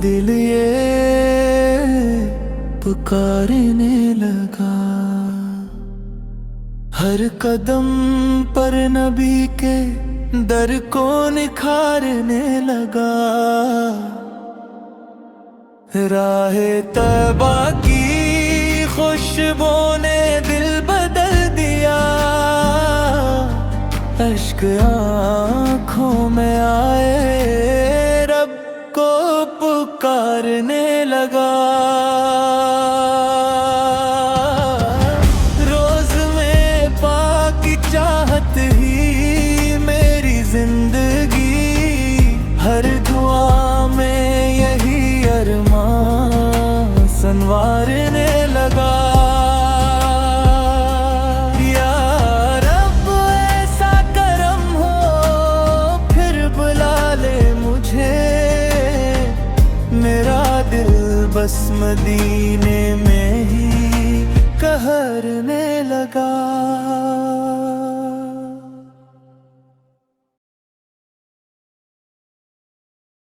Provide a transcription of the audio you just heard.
दिल ये पुकारने लगा। हर कदम पर नबी के दर को निखारने लगा। राहे तैबा की खुशबू ने दिल बदल दिया। अश्क आँखों में आए रब को पुकारने लगा। रोज में पाक चाहत ही मेरी जिंदगी, हर दुआ में यही अरमान संवारने लगा। या रब ऐसा करम हो फिर बुला ले मुझे, मेरा दिल बस मदीने में ही कहरने लगा।